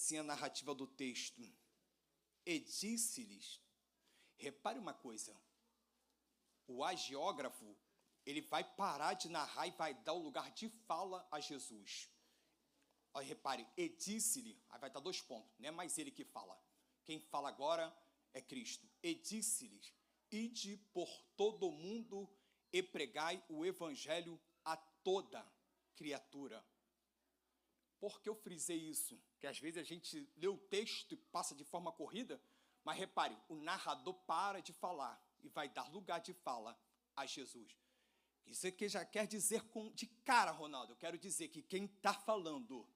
assim a narrativa do texto. E disse-lhes, repare uma coisa, o agiógrafo, ele vai parar de narrar e vai dar o lugar de fala a Jesus. Olha, repare, e disse-lhe, aí vai estar 2 pontos, não é mais ele que fala. Quem fala agora é Cristo. E disse-lhes, ide por todo o mundo e pregai o evangelho a toda criatura. Por que eu frisei isso? Que às vezes a gente lê o texto e passa de forma corrida, mas repare, o narrador para de falar e vai dar lugar de fala a Jesus. Isso aqui já quer dizer de cara, Ronaldo, eu quero dizer que quem está falando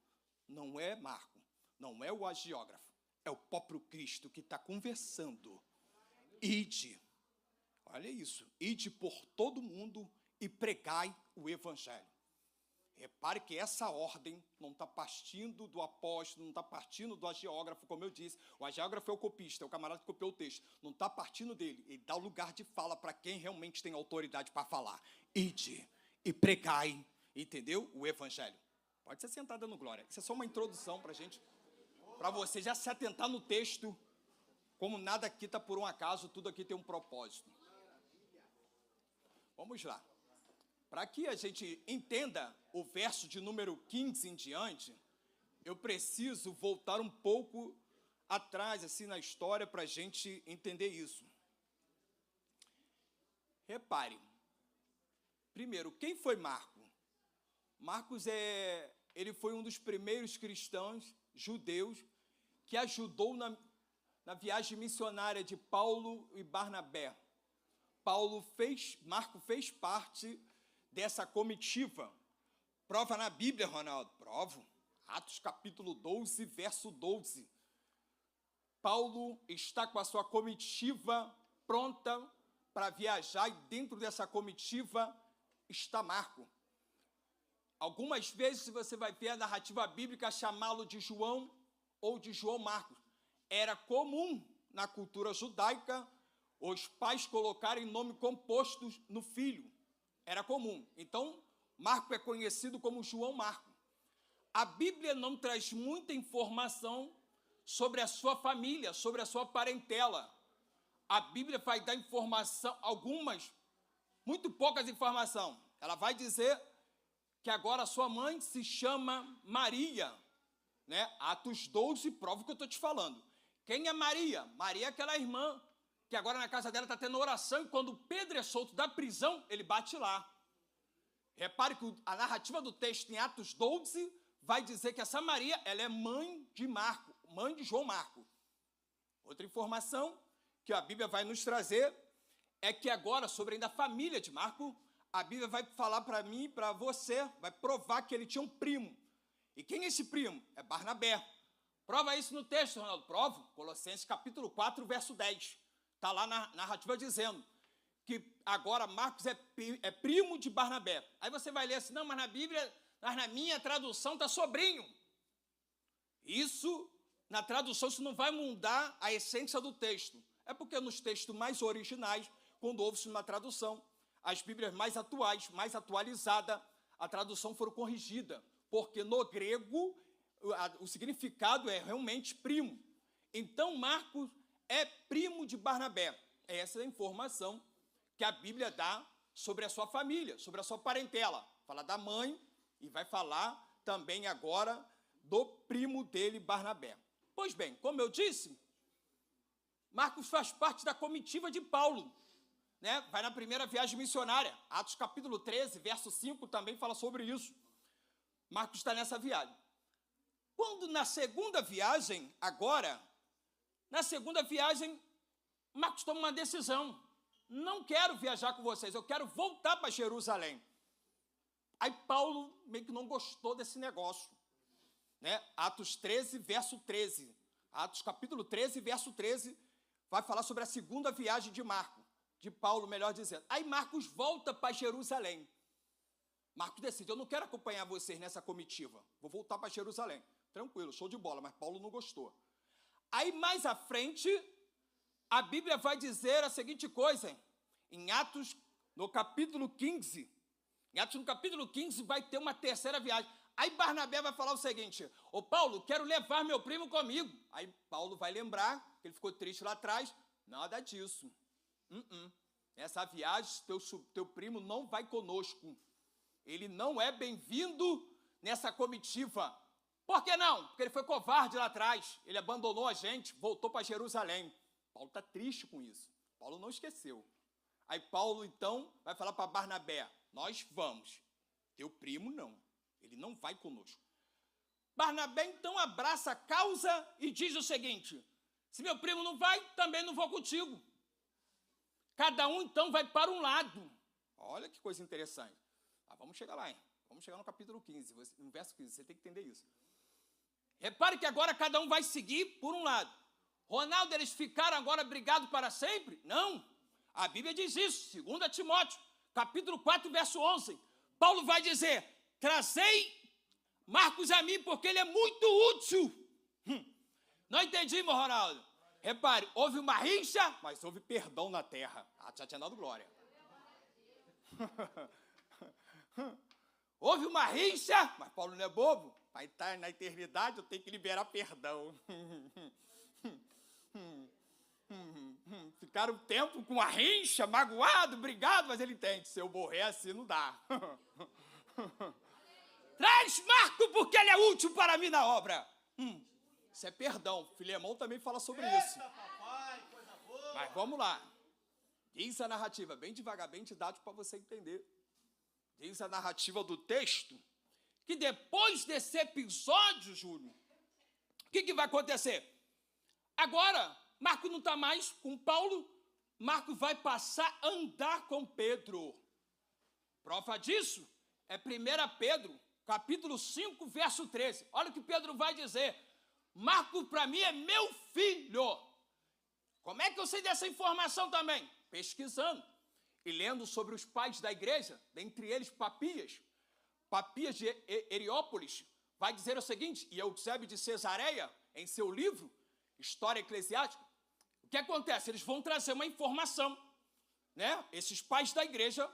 não é Marco, não é o agiógrafo, é o próprio Cristo que está conversando. Ide, olha isso, ide por todo mundo e pregai o evangelho. Repare que essa ordem não está partindo do apóstolo, não está partindo do agiógrafo, como eu disse. O agiógrafo é o copista, é o camarada que copiou o texto. Não está partindo dele. Ele dá lugar de fala para quem realmente tem autoridade para falar. Ide e pregai, entendeu? O evangelho. Pode ser sentado dando glória. Isso é só uma introdução para a gente, para você já se atentar no texto. Como nada aqui está por um acaso, tudo aqui tem um propósito. Vamos lá. Para que a gente entenda o verso de número 15 em diante, eu preciso voltar um pouco atrás, assim, na história, para a gente entender isso. Repare, primeiro, quem foi Marco? Marcos ele foi um dos primeiros cristãos judeus que ajudou na viagem missionária de Paulo e Barnabé. Marco fez parte dessa comitiva. Prova na Bíblia, Ronaldo? Provo. Atos capítulo 12, verso 12. Paulo está com a sua comitiva pronta para viajar e dentro dessa comitiva está Marco. Algumas vezes você vai ver a narrativa bíblica chamá-lo de João ou de João Marcos. Era comum na cultura judaica os pais colocarem nome composto no filho. Era comum. Então, Marco é conhecido como João Marco. A Bíblia não traz muita informação sobre a sua família, sobre a sua parentela. A Bíblia vai dar informação, muito poucas informações. Ela vai dizer que agora a sua mãe se chama Maria, né? Atos 12 prova o que eu estou te falando. Quem é Maria? Maria é aquela irmã que agora na casa dela está tendo oração e quando Pedro é solto da prisão, ele bate lá. Repare que a narrativa do texto em Atos 12 vai dizer que essa Maria, ela é mãe de Marco, mãe de João Marco. Outra informação que a Bíblia vai nos trazer é que agora, sobre ainda a família de Marco, a Bíblia vai falar para mim e para você, vai provar que ele tinha um primo. E quem é esse primo? É Barnabé. Prova isso no texto, Ronaldo. Provo. Colossenses capítulo 4, verso 10. Está lá na narrativa dizendo que agora Marcos é primo de Barnabé. Aí você vai ler assim, não, mas na Bíblia, na minha tradução está sobrinho. Isso, na tradução, isso não vai mudar a essência do texto. É porque nos textos mais originais, quando houve-se uma tradução, as Bíblias mais atuais, mais atualizadas, a tradução foi corrigida, porque no grego o significado é realmente primo. Então, Marcos é primo de Barnabé. Essa é a informação que a Bíblia dá sobre a sua família, sobre a sua parentela. Fala da mãe e vai falar também agora do primo dele, Barnabé. Pois bem, como eu disse, Marcos faz parte da comitiva de Paulo, né? Vai na primeira viagem missionária. Atos capítulo 13, verso 5 também fala sobre isso. Marcos está nessa viagem. Quando na segunda viagem, Marcos toma uma decisão. Não quero viajar com vocês, eu quero voltar para Jerusalém. Aí Paulo meio que não gostou desse negócio, né? Atos 13, verso 13. Atos capítulo 13, verso 13, vai falar sobre a segunda viagem de Paulo, melhor dizendo. Aí Marcos volta para Jerusalém. Marcos decide, eu não quero acompanhar vocês nessa comitiva, vou voltar para Jerusalém. Tranquilo, show de bola, mas Paulo não gostou. Aí mais à frente, a Bíblia vai dizer a seguinte coisa, em Atos, no capítulo 15. Em Atos, no capítulo 15, vai ter uma terceira viagem. Aí Barnabé vai falar o seguinte: ô Paulo, quero levar meu primo comigo. Aí Paulo vai lembrar que ele ficou triste lá atrás. Nada disso. Essa viagem, teu primo não vai conosco. Ele não é bem-vindo nessa comitiva. Por que não? Porque ele foi covarde lá atrás. Ele abandonou a gente, voltou para Jerusalém. Paulo está triste com isso. Paulo não esqueceu. Aí Paulo, então, vai falar para Barnabé: nós vamos. Teu primo, não. Ele não vai conosco. Barnabé, então, abraça a causa e diz o seguinte: se meu primo não vai, também não vou contigo. Cada um, então, vai para um lado. Olha que coisa interessante. Vamos chegar lá, hein? Vamos chegar no capítulo 15, no verso 15, você tem que entender isso. Repare que agora cada um vai seguir por um lado. Ronaldo, eles ficaram agora brigados para sempre? Não. A Bíblia diz isso, 2 Timóteo, capítulo 4, verso 11. Paulo vai dizer: trazei Marcos a mim, porque ele é muito útil. Não entendimos, Ronaldo? Repare, houve uma rixa, mas houve perdão na terra. Já tinha dado glória. Houve uma rixa, mas Paulo não é bobo. Para estar na eternidade, eu tenho que liberar perdão. Ficaram um tempo com a rixa, magoado, brigado, mas ele entende: se eu morrer assim, não dá. Traz Marco, porque ele é útil para mim na obra. Isso é perdão. Filemão também fala sobre isso. Papai, coisa boa. Mas vamos lá. Diz a narrativa, bem devagar, bem didático para você entender. Diz a narrativa do texto que depois desse episódio, Júlio, o que vai acontecer? Agora, Marco não está mais com Paulo, Marco vai passar a andar com Pedro. Prova disso é 1 Pedro, capítulo 5, verso 13. Olha o que Pedro vai dizer: Marco, para mim, é meu filho. Como é que eu sei dessa informação também? Pesquisando e lendo sobre os pais da igreja, dentre eles Papias de Heriópolis, vai dizer o seguinte, e Eusébio de Cesareia, em seu livro, História Eclesiástica, o que acontece? Eles vão trazer uma informação, né? Esses pais da igreja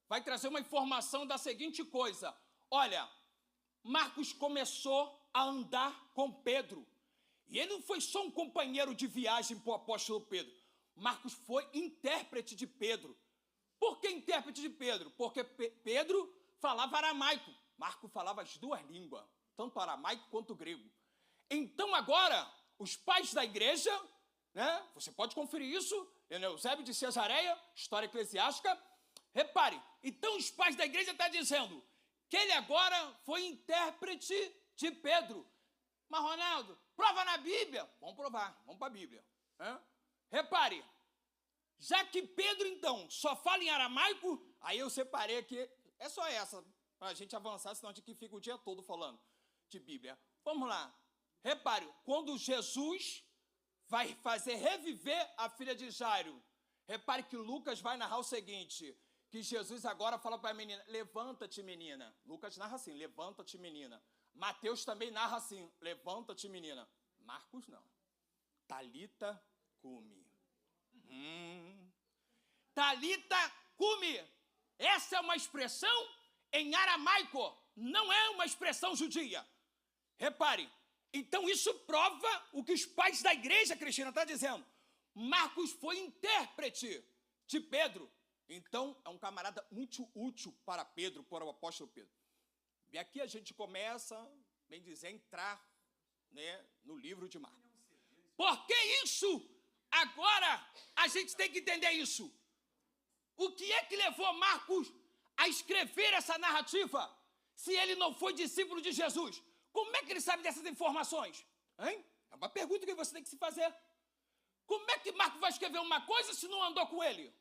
vai trazer uma informação da seguinte coisa: olha, Marcos começou a andar com Pedro, e ele não foi só um companheiro de viagem para o apóstolo Pedro, Marcos foi intérprete de Pedro. Por que intérprete de Pedro? Porque Pedro falava aramaico, Marco falava as duas línguas, tanto aramaico quanto grego. Então agora, os pais da igreja, né, você pode conferir isso, Eusébio de Cesareia, História Eclesiástica, repare, então os pais da igreja estão dizendo que ele agora foi intérprete de Pedro. Mas Ronaldo, prova na Bíblia. Vamos provar, vamos para a Bíblia. Repare, já que Pedro, então, só fala em aramaico, aí eu separei aqui, é só essa, para a gente avançar, senão a gente fica o dia todo falando de Bíblia. Vamos lá. Repare, quando Jesus vai fazer reviver a filha de Jairo, repare que Lucas vai narrar o seguinte, que Jesus agora fala para a menina: levanta-te, menina. Lucas narra assim: levanta-te, menina. Mateus também narra assim: levanta-te, menina. Marcos não. Talita cumi. Talita cumi. Essa é uma expressão em aramaico, não é uma expressão judia. Repare, então isso prova o que os pais da igreja cristã estão dizendo. Marcos foi intérprete de Pedro. Então, é um camarada muito útil para Pedro, para o apóstolo Pedro. E aqui a gente começa, bem dizer, a entrar, né, no livro de Marcos. Por que isso? Agora a gente tem que entender isso. O que é que levou Marcos a escrever essa narrativa, se ele não foi discípulo de Jesus? Como é que ele sabe dessas informações? Hein? É uma pergunta que você tem que se fazer. Como é que Marcos vai escrever uma coisa se não andou com ele?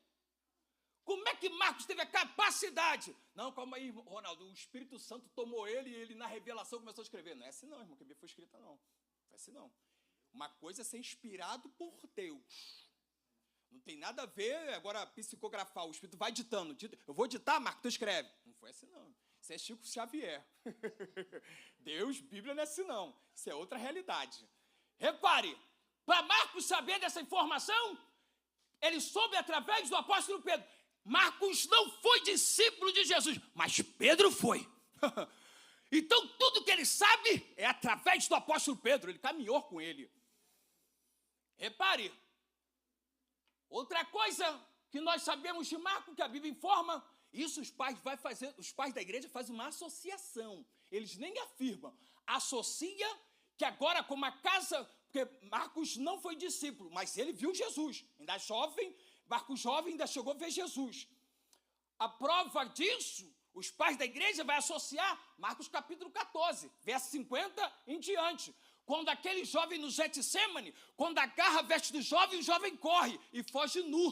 Como é que Marcos teve a capacidade? Não, calma aí, Ronaldo, o Espírito Santo tomou ele e ele na revelação começou a escrever. Não é assim não, irmão, que a Bíblia foi escrita não. Não é assim não. Uma coisa é ser inspirado por Deus. Não tem nada a ver agora psicografar, o Espírito vai ditando. Eu vou ditar, Marcos, tu escreve. Não foi assim não. Isso é Chico Xavier. Deus, Bíblia não é assim não. Isso é outra realidade. Repare, para Marcos saber dessa informação, ele soube através do apóstolo Pedro. Marcos não foi discípulo de Jesus, mas Pedro foi. Então, tudo que ele sabe é através do apóstolo Pedro. Ele caminhou com ele. Repare, outra coisa que nós sabemos de Marcos, que a Bíblia informa, isso os pais da igreja fazem uma associação. Eles nem afirmam. Associa que agora, como a casa, porque Marcos não foi discípulo, mas ele viu Jesus. Ainda jovem, Marcos jovem ainda chegou a ver Jesus. A prova disso, os pais da igreja vão associar Marcos capítulo 14, verso 50 em diante. Quando aquele jovem no Getsêmani, quando agarra a veste do jovem, o jovem corre e foge nu.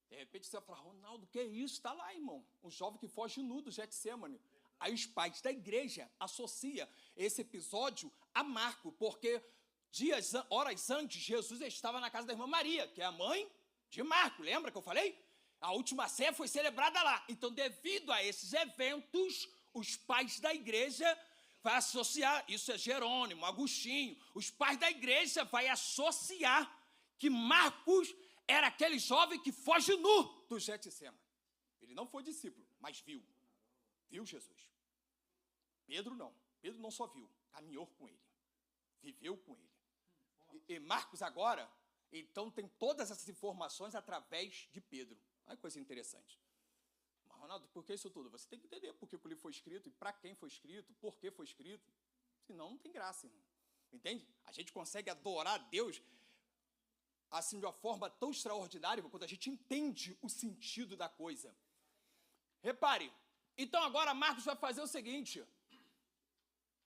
De repente você vai falar, Ronaldo, que é isso? Está lá, irmão. Um jovem que foge nu do Getsêmani. Aí os pais da igreja associam esse episódio a Marco, porque horas antes, Jesus estava na casa da irmã Maria, que é a mãe de Marco. Lembra que eu falei? A última ceia foi celebrada lá. Então, devido a esses eventos, os pais da igreja vão associar, isso é Jerônimo, Agostinho, os pais da igreja vão associar que Marcos era aquele jovem que foge nu do Getsêmani. Ele não foi discípulo, mas viu Jesus. Pedro não só viu, caminhou com ele, viveu com ele. E Marcos agora, então, tem todas essas informações através de Pedro. Olha que coisa interessante. Mas, Ronaldo, por que isso tudo? Você tem que entender por que o livro foi escrito e para quem foi escrito, por que foi escrito. Senão não tem graça, irmão. Entende? A gente consegue adorar a Deus assim de uma forma tão extraordinária quando a gente entende o sentido da coisa. Repare, então agora Marcos vai fazer o seguinte.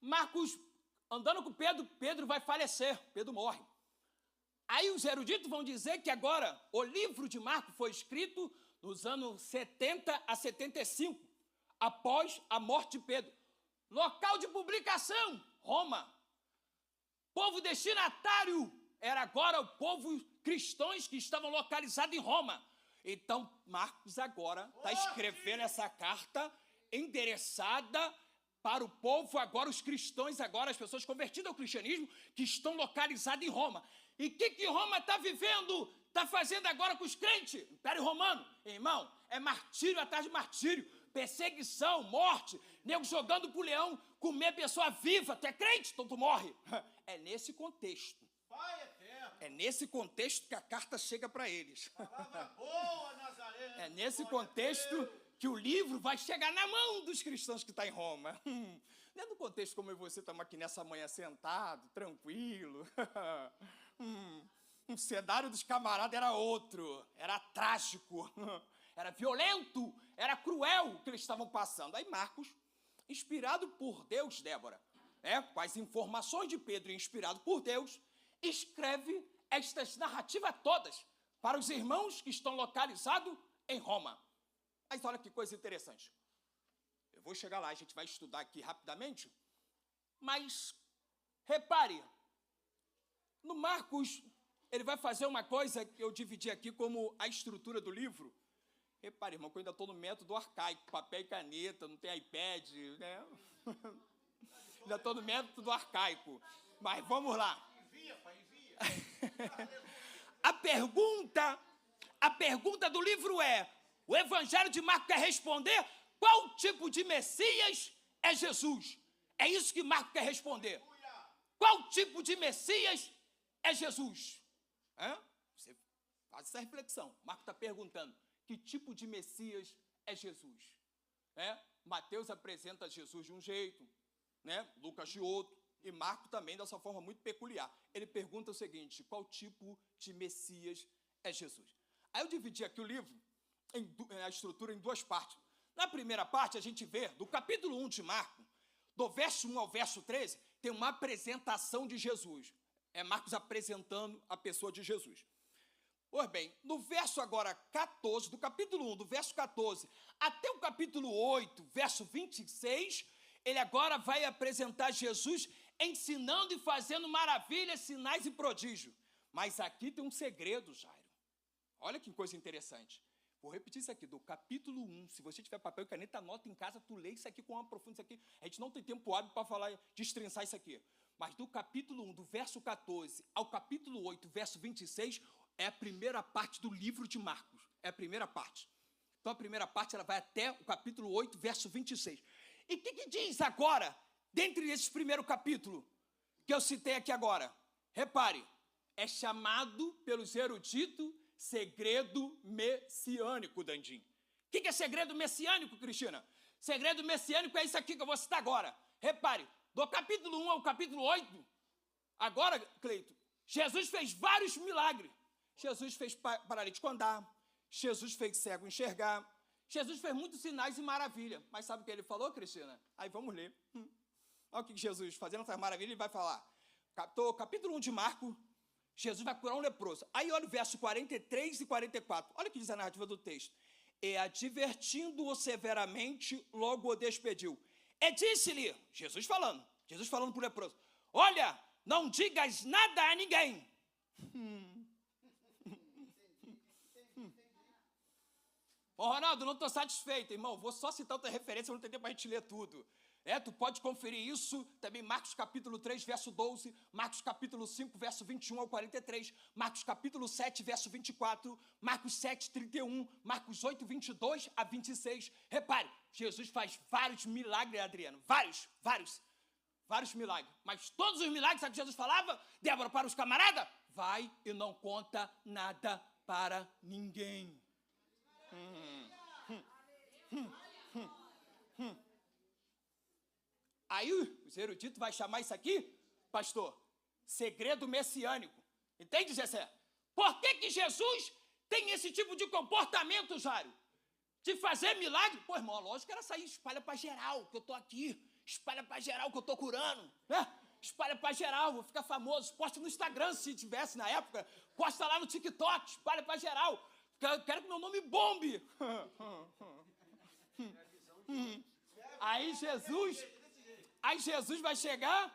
Marcos, andando com Pedro, Pedro vai falecer, Pedro morre. Aí os eruditos vão dizer que agora o livro de Marcos foi escrito nos anos 70 a 75, após a morte de Pedro. Local de publicação, Roma. Povo destinatário era agora o povo cristãos que estavam localizados em Roma. Então, Marcos agora está escrevendo essa carta endereçada para o povo, agora os cristãos, agora as pessoas convertidas ao cristianismo, que estão localizadas em Roma. E o que Roma está vivendo, está fazendo agora com os crentes? Império Romano, irmão, é martírio atrás de martírio, perseguição, morte, nego jogando pro leão, comer pessoa viva. Tu é crente? Então tu morre. É nesse contexto. É nesse contexto que a carta chega para eles. Boa, Nazaré. É nesse contexto que o livro vai chegar na mão dos cristãos que estão em Roma. Não é no contexto como eu e você estamos aqui nessa manhã sentado, tranquilo. O cenário dos camaradas era outro, era trágico, era violento, era cruel o que eles estavam passando. Aí Marcos, inspirado por Deus, Débora, com as informações de Pedro, inspirado por Deus, escreve estas narrativas todas para os irmãos que estão localizados em Roma. Mas olha que coisa interessante. Eu vou chegar lá, a gente vai estudar aqui rapidamente, mas repare, no Marcos, ele vai fazer uma coisa que eu dividi aqui como a estrutura do livro. Repare, irmão, que eu ainda estou no método arcaico, papel e caneta, não tem iPad, né? Ainda estou no método arcaico, mas vamos lá. Envia, pai, envia. A pergunta do livro é, o Evangelho de Marcos quer responder qual tipo de Messias é Jesus. É isso que Marcos quer responder. Qual tipo de Messias é Jesus? Você faz essa reflexão. Marcos está perguntando, que tipo de Messias é Jesus? Mateus apresenta Jesus de um jeito, Lucas de outro, e Marcos também dessa forma muito peculiar. Ele pergunta o seguinte, qual tipo de Messias é Jesus? Aí eu dividi aqui o livro, a estrutura em duas partes. Na primeira parte, a gente vê, do capítulo 1 de Marcos, do verso 1 ao verso 13, tem uma apresentação de Jesus. É Marcos apresentando a pessoa de Jesus. Pois bem, no verso agora 14, do capítulo 1, do verso 14, até o capítulo 8, verso 26, ele agora vai apresentar Jesus ensinando e fazendo maravilhas, sinais e prodígios. Mas aqui tem um segredo, Jairo. Olha que coisa interessante. Vou repetir isso aqui, do capítulo 1. Se você tiver papel e caneta, anota em casa, tu lê isso aqui com uma profundidade. Isso aqui. A gente não tem tempo hábil para falar, destrinçar isso aqui. Mas do capítulo 1, do verso 14 ao capítulo 8, verso 26, é a primeira parte do livro de Marcos. É a primeira parte. Então, a primeira parte ela vai até o capítulo 8, verso 26. E o que diz agora, dentro desse primeiro capítulo, que eu citei aqui agora? Repare, é chamado pelos eruditos segredo messiânico, Dandim. O que é segredo messiânico, Cristina? Segredo messiânico é isso aqui que eu vou citar agora. Repare, do capítulo 1 ao capítulo 8, agora, Cleito, Jesus fez vários milagres. Jesus fez paralítico andar, Jesus fez cego enxergar, Jesus fez muitos sinais e maravilhas. Mas sabe o que ele falou, Cristina? Aí vamos ler. Olha o que Jesus, fazendo essas maravilhas, ele vai falar. Capítulo 1 de Marcos, Jesus vai curar um leproso. Aí olha o verso 43 e 44. Olha o que diz a narrativa do texto. E advertindo-o severamente, logo o despediu. E disse-lhe, Jesus falando para o leproso, olha, não digas nada a ninguém. Ô, Ronaldo, não estou satisfeito, irmão. Vou só citar outra referência, eu não tenho tempo para a gente ler tudo. Tu pode conferir isso também, Marcos capítulo 3, verso 12, Marcos capítulo 5, verso 21 ao 43, Marcos capítulo 7, verso 24, Marcos 7, 31, Marcos 8, 22 a 26. Repare, Jesus faz vários milagres, Adriano, vários milagres. Mas todos os milagres, sabe o que Jesus falava? Débora, para os camaradas, vai e não conta nada para ninguém. Aí os eruditos vão chamar isso aqui, pastor, segredo messiânico. Entende, Gessé? Por que Jesus tem esse tipo de comportamento, Jário? De fazer milagre? Pô, irmão, lógico que era sair, espalha para geral, que eu tô aqui. Espalha para geral, que eu tô curando. Né? Espalha para geral, vou ficar famoso. Posta no Instagram, se tivesse na época. Posta lá no TikTok, espalha para geral. Quero que meu nome bombe. Aí Jesus vai chegar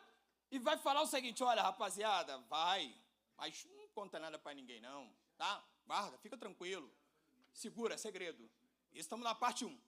e vai falar o seguinte, olha, rapaziada, vai, mas não conta nada para ninguém não, tá? Guarda, fica tranquilo, segura, é segredo. Isso estamos na parte 1.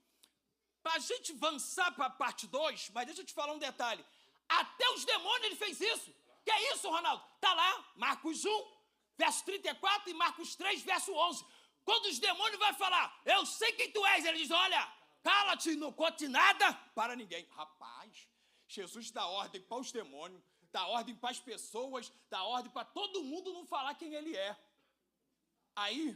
Para a gente avançar para a parte 2, mas deixa eu te falar um detalhe, até os demônios ele fez isso. Que é isso, Ronaldo? Está lá, Marcos 1, verso 34 e Marcos 3, verso 11. Quando os demônios vão falar, eu sei quem tu és, ele diz, olha, cala-te, não conte nada para ninguém. Rapaz, Jesus dá ordem para os demônios, dá ordem para as pessoas, dá ordem para todo mundo não falar quem ele é. Aí,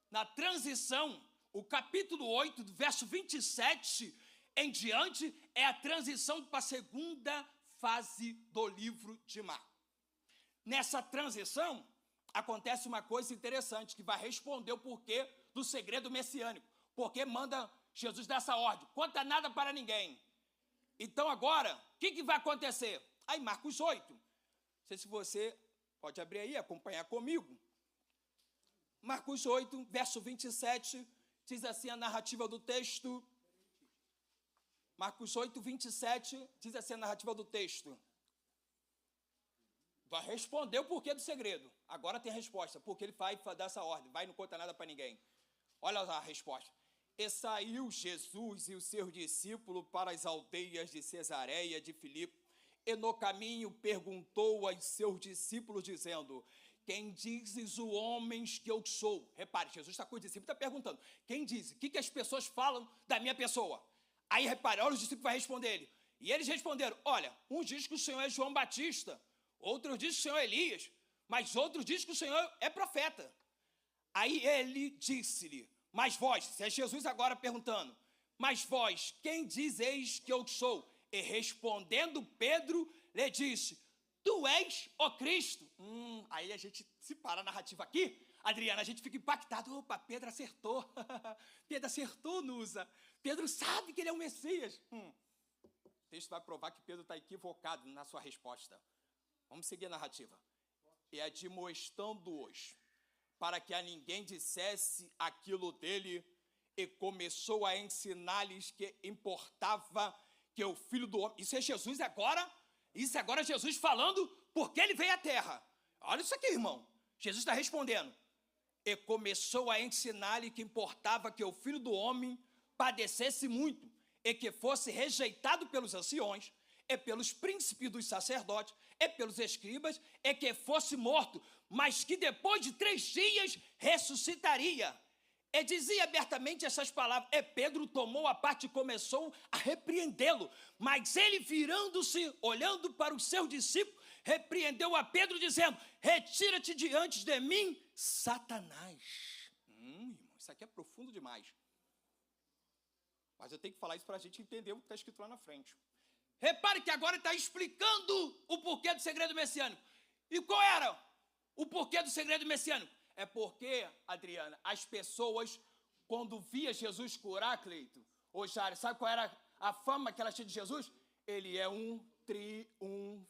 na transição, o capítulo 8, do verso 27 em diante, é a transição para a segunda fase do livro de Marcos. Nessa transição, acontece uma coisa interessante, que vai responder o porquê do segredo messiânico. Porque manda Jesus dar essa ordem, conta nada para ninguém. Então agora, o que vai acontecer? Aí Marcos 8, não sei se você pode abrir aí, acompanhar comigo. Marcos 8, verso 27, diz assim a narrativa do texto. Marcos 8, 27, diz assim a narrativa do texto. Vai responder o porquê do segredo. Agora tem a resposta, porque ele vai dar essa ordem, vai não conta nada para ninguém. Olha lá a resposta. E saiu Jesus e os seus discípulos para as aldeias de Cesareia de Filipe, e no caminho perguntou aos seus discípulos, dizendo, quem dizes os homens que eu sou? Repare, Jesus está com os discípulos, está perguntando, quem diz? O que as pessoas falam da minha pessoa? Aí repare, olha, os discípulos vão responder ele. E eles responderam, olha, uns dizem que o Senhor é João Batista, outros dizem que o Senhor é Elias, mas outros dizem que o Senhor é profeta. Aí ele disse-lhe, mas vós, se é Jesus agora perguntando, mas vós, quem dizeis que eu sou? E respondendo Pedro, lhe disse, tu és o Cristo. Aí a gente se para a narrativa aqui, Adriana, a gente fica impactado, opa, Pedro acertou, Pedro acertou, Nusa, Pedro sabe que ele é o Messias. O texto vai provar que Pedro está equivocado na sua resposta. Vamos seguir a narrativa. E admoestando-os, para que a ninguém dissesse aquilo dele, e começou a ensinar-lhes que importava que o Filho do Homem... Isso é Jesus agora é Jesus falando porque ele veio à terra. Olha isso aqui, irmão. Jesus está respondendo. E começou a ensinar-lhe que importava que o Filho do Homem padecesse muito, e que fosse rejeitado pelos anciões, e pelos príncipes dos sacerdotes, e pelos escribas, e que fosse morto, mas que depois de 3 dias ressuscitaria. E dizia abertamente essas palavras. E Pedro tomou a parte e começou a repreendê-lo. Mas ele, virando-se, olhando para os seus discípulos, repreendeu a Pedro, dizendo: retira-te diante de mim, Satanás. Irmão, isso aqui é profundo demais. Mas eu tenho que falar isso para a gente entender o que está escrito lá na frente. Repare que agora está explicando o porquê do segredo messiânico. E qual era o porquê do segredo messiânico? É porque, Adriana, as pessoas, quando via Jesus curar, Cleito, ou Jário, sabe qual era a fama que ela tinha de Jesus? Ele é um triunfalista.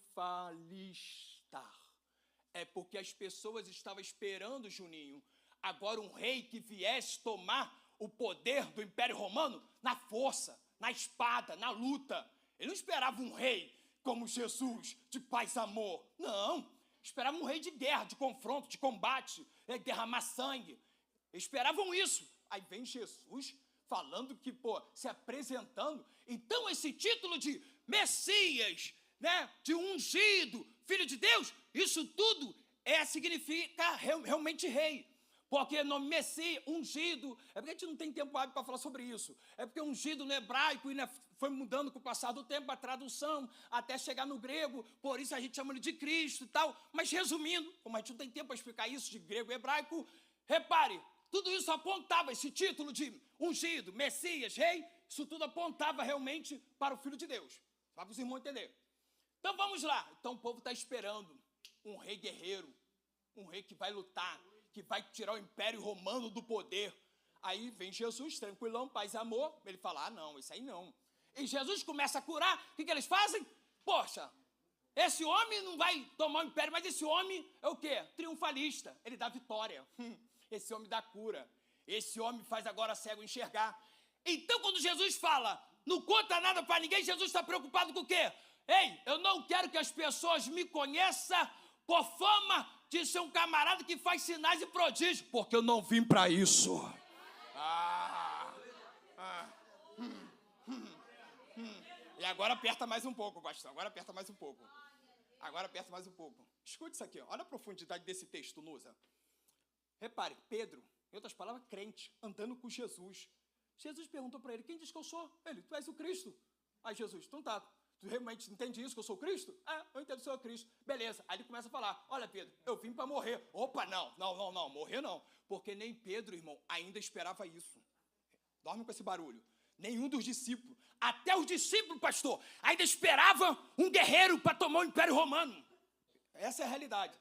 É porque as pessoas estavam esperando, Juninho, agora um rei que viesse tomar o poder do Império Romano na força, na espada, na luta. Ele não esperava um rei como Jesus, de paz e amor. Não. Esperava um rei de guerra, de confronto, de combate, derramar sangue. Esperavam isso. Aí vem Jesus falando que, se apresentando. Então esse título de Messias, né, de ungido, Filho de Deus, isso tudo significa realmente rei. Porque o nome Messias, ungido, é porque a gente não tem tempo hábil para falar sobre isso. É porque ungido no hebraico foi mudando com o passar do tempo, a tradução, até chegar no grego, por isso a gente chama ele de Cristo e tal. Mas resumindo, como a gente não tem tempo para explicar isso de grego e hebraico, repare, tudo isso apontava, esse título de ungido, Messias, rei, isso tudo apontava realmente para o Filho de Deus. Para os irmãos entenderem. Então vamos lá. Então o povo está esperando um rei guerreiro, um rei que vai lutar, que vai tirar o Império Romano do poder. Aí vem Jesus, tranquilão, paz e amor. Ele fala, não, isso aí não. E Jesus começa a curar. O que eles fazem? Poxa, esse homem não vai tomar o império, mas esse homem é o quê? Triunfalista. Ele dá vitória. Esse homem dá cura. Esse homem faz agora cego enxergar. Então, quando Jesus fala, não conta nada para ninguém, Jesus está preocupado com o quê? Ei, eu não quero que as pessoas me conheçam por fama de ser um camarada que faz sinais e prodígios, porque eu não vim para isso. E agora aperta mais um pouco, pastor. Agora aperta mais um pouco. Escute isso aqui, ó. Olha a profundidade desse texto, Nusa. Repare, Pedro, em outras palavras, crente, andando com Jesus. Jesus perguntou para ele, quem diz que eu sou? Ele, tu és o Cristo. Aí Jesus, então tá. Tu realmente entende isso, que eu sou Cristo? Eu entendo que eu sou Cristo. Beleza. Aí ele começa a falar, olha, Pedro, eu vim para morrer. Opa, não, morrer não. Porque nem Pedro, irmão, ainda esperava isso. Dorme com esse barulho. Nenhum dos discípulos, até os discípulos, pastor, ainda esperavam um guerreiro para tomar o Império Romano. Essa é a realidade.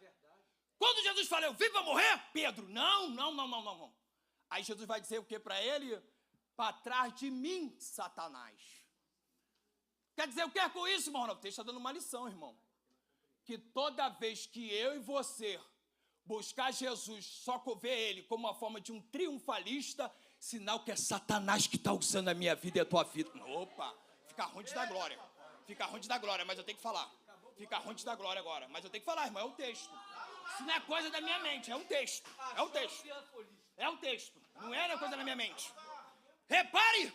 Quando Jesus fala, eu vim para morrer, Pedro, não. Aí Jesus vai dizer o que para ele? Para trás de mim, Satanás. Quer dizer, o que é com isso, irmão? O texto está dando uma lição, irmão. Que toda vez que eu e você buscar Jesus, só ver ele como uma forma de um triunfalista, sinal que é Satanás que está usando a minha vida e a tua vida. Opa, fica ruim de dar glória. Mas eu tenho que falar. Fica ruim de dar glória agora. Mas eu tenho que falar, irmão, é o texto. Isso não é coisa da minha mente, é um texto. Não é coisa da minha mente. Repare,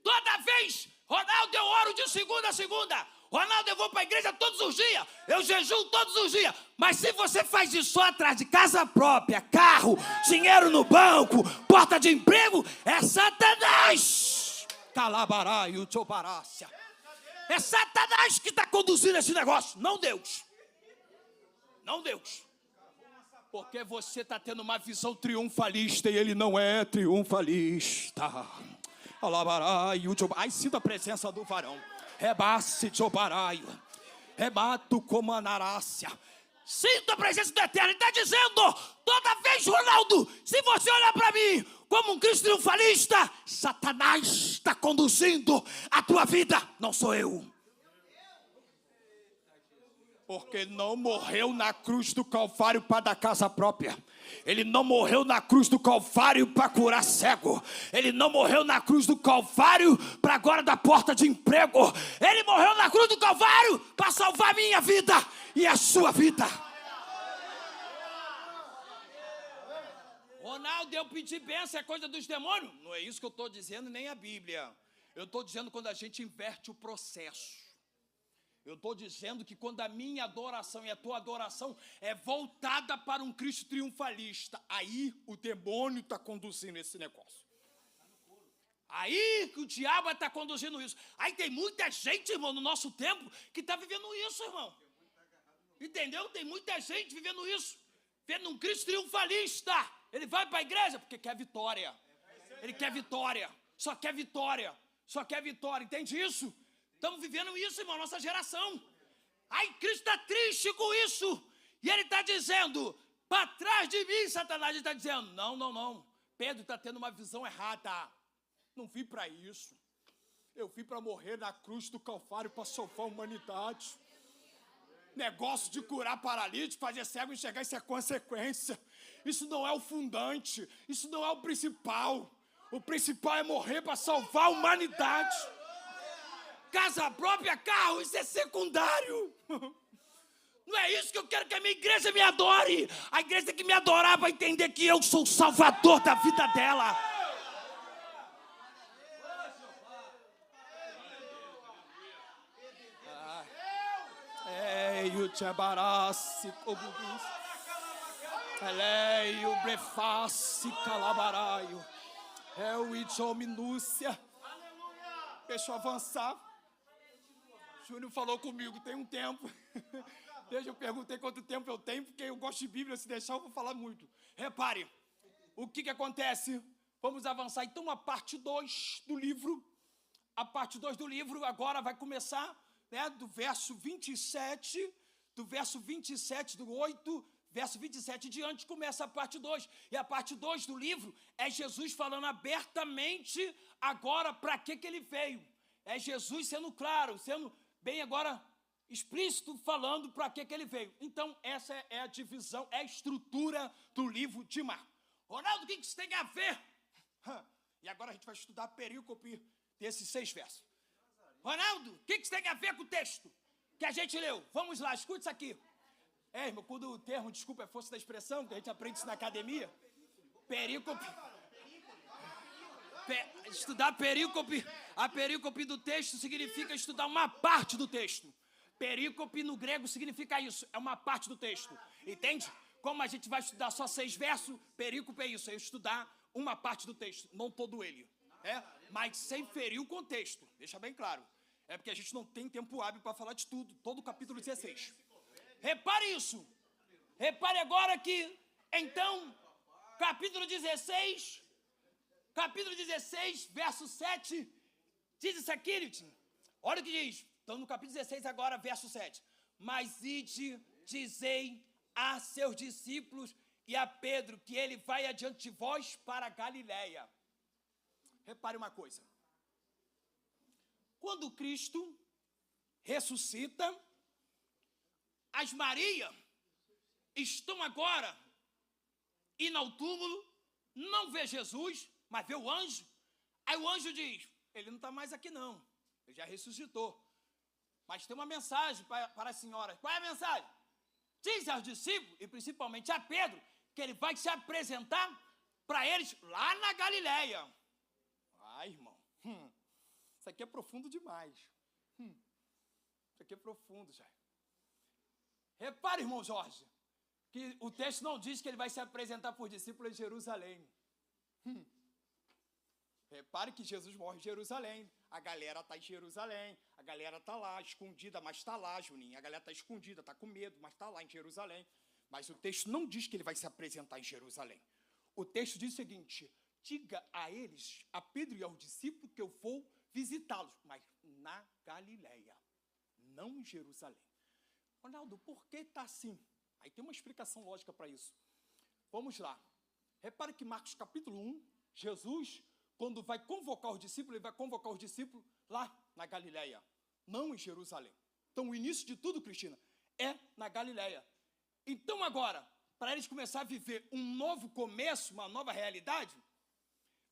toda vez, Ronaldo, eu oro de segunda a segunda. Ronaldo, eu vou para a igreja todos os dias. Eu jejuo todos os dias. Mas se você faz isso só atrás de casa própria, carro, dinheiro no banco, porta de emprego, é Satanás. Calabará e o Tchoparácia. É Satanás que está conduzindo esse negócio, não Deus. Porque você está tendo uma visão triunfalista e ele não é triunfalista. Ai, sinta a presença do varão. Rebasse Tchobaraio. Rebato como anarácia. Sinta a presença do Eterno. Ele está dizendo, toda vez, Ronaldo, se você olhar para mim como um Cristo triunfalista, Satanás está conduzindo a tua vida, não sou eu. Porque ele não morreu na cruz do Calvário para dar casa própria. Ele não morreu na cruz do Calvário para curar cego. Ele não morreu na cruz do Calvário para agora dar porta de emprego. Ele morreu na cruz do Calvário para salvar a minha vida e a sua vida. Ronaldo, eu pedi bênção, é coisa dos demônios? Não é isso que eu estou dizendo, nem a Bíblia. Eu estou dizendo quando a gente inverte o processo. Eu estou dizendo que quando a minha adoração e a tua adoração é voltada para um Cristo triunfalista, aí o demônio está conduzindo esse negócio. Aí que o diabo está conduzindo isso. Aí tem muita gente, irmão, no nosso tempo, que está vivendo isso, irmão. Entendeu? Tem muita gente vivendo isso. Vendo um Cristo triunfalista. Ele vai para a igreja porque quer vitória. Ele quer vitória. Só quer vitória. Só quer vitória. Entende isso? Estamos vivendo isso, irmão, nossa geração. Aí Cristo está triste com isso. E ele está dizendo, para trás de mim, Satanás. Ele está dizendo, não. Pedro está tendo uma visão errada. Não vim para isso. Eu vim para morrer na cruz do Calvário para salvar a humanidade. Negócio de curar paralítico, fazer cego enxergar, isso é consequência. Isso não é o fundante. Isso não é o principal. O principal é morrer para salvar a humanidade. Casa própria, carro, isso é secundário. Não é isso que eu quero que a minha igreja me adore. A igreja que me adorar vai entender que eu sou o salvador da vida dela. O Tchabarassi, o Brefasse, Calabaraio, o Idjominúcia. Deixa eu avançar. Júnior falou comigo, tem um tempo. Desde eu perguntei quanto tempo eu tenho, porque eu gosto de Bíblia, se deixar eu vou falar muito. Repare, o que acontece? Vamos avançar então a parte 2 do livro. A parte 2 do livro agora vai começar, né, do verso 27, do 8, verso 27 diante, começa a parte 2. E a parte 2 do livro é Jesus falando abertamente agora para que ele veio. É Jesus sendo claro, sendo bem agora explícito, falando para que ele veio. Então, essa é a divisão, é a estrutura do livro de Marcos. Ronaldo, o que isso tem a ver? E agora a gente vai estudar a perícope desses 6 versos. Ronaldo, o que isso tem a ver com o texto que a gente leu? Vamos lá, escute isso aqui. Irmão, quando o termo, desculpa, é força da expressão, que a gente aprende isso na academia. Perícope. Estudar perícope. A perícope do texto significa estudar uma parte do texto. Perícope no grego significa isso, é uma parte do texto. Entende? Como a gente vai estudar só 6 versos, perícope é isso, é estudar uma parte do texto, não todo ele. Mas sem ferir o contexto, deixa bem claro. É porque a gente não tem tempo hábil para falar de tudo, todo o capítulo 16. Repare isso. Repare agora que, então, capítulo 16, verso 7, diz isso aqui, Nilton. Olha o que diz. Então, no capítulo 16 agora, verso 7. Mas ide, dizei a seus discípulos e a Pedro que ele vai adiante de vós para a Galileia. Repare uma coisa. Quando Cristo ressuscita, as Maria estão agora indo ao túmulo, não vê Jesus, mas vê o anjo. Aí o anjo diz, ele não está mais aqui não, ele já ressuscitou. Mas tem uma mensagem para as senhoras. Qual é a mensagem? Diz aos discípulos, e principalmente a Pedro, que ele vai se apresentar para eles lá na Galileia. Ai, irmão, isso aqui é profundo demais. Isso aqui é profundo, já. Repare, irmão Jorge, que o texto não diz que ele vai se apresentar por discípulos em Jerusalém. Repare que Jesus morre em Jerusalém. A galera está em Jerusalém. A galera está lá, escondida, mas está lá, Juninho. A galera está escondida, está com medo, mas está lá em Jerusalém. Mas o texto não diz que ele vai se apresentar em Jerusalém. O texto diz o seguinte, diga a eles, a Pedro e aos discípulos, que eu vou visitá-los, mas na Galileia, não em Jerusalém. Ronaldo, por que está assim? Aí tem uma explicação lógica para isso. Vamos lá. Repare que Marcos capítulo 1, Jesus, quando vai convocar os discípulos, ele vai convocar os discípulos lá na Galileia, não em Jerusalém. Então, o início de tudo, Cristina, é na Galileia. Então, agora, para eles começarem a viver um novo começo, uma nova realidade,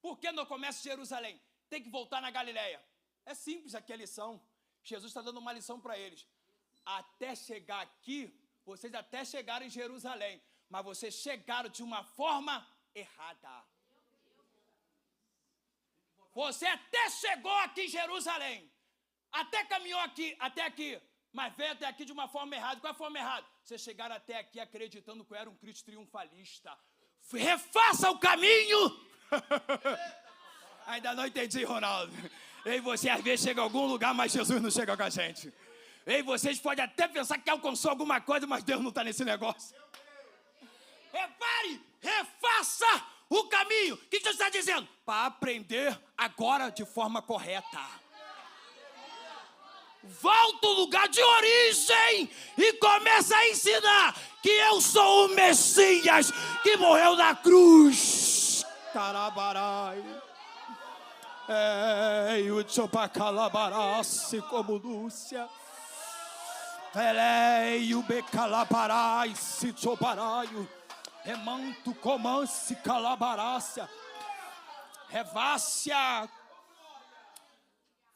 por que não começa em Jerusalém? Tem que voltar na Galileia. É simples aqui a lição. Jesus está dando uma lição para eles. Até chegar aqui, vocês até chegaram em Jerusalém, mas vocês chegaram de uma forma errada. Você até chegou aqui em Jerusalém, até caminhou aqui, até aqui, mas veio até aqui de uma forma errada. Qual é a forma errada? Vocês chegaram até aqui acreditando que eu era um Cristo triunfalista. Refaça o caminho. Ainda não entendi, Ronaldo. Eu e você às vezes chega a algum lugar, mas Jesus não chega com a gente. Eu e vocês podem até pensar que alcançou alguma coisa, mas Deus não está nesse negócio. Repare, refaça o caminho. O que Deus está dizendo? Para aprender agora de forma correta. Volta ao lugar de origem e começa a ensinar que eu sou o Messias que morreu na cruz. Carabarai. O Tchopacalabarassi como Lúcia. O Becalabarai, se Tchobaraio. Remanto comance calabarácia. Revácia.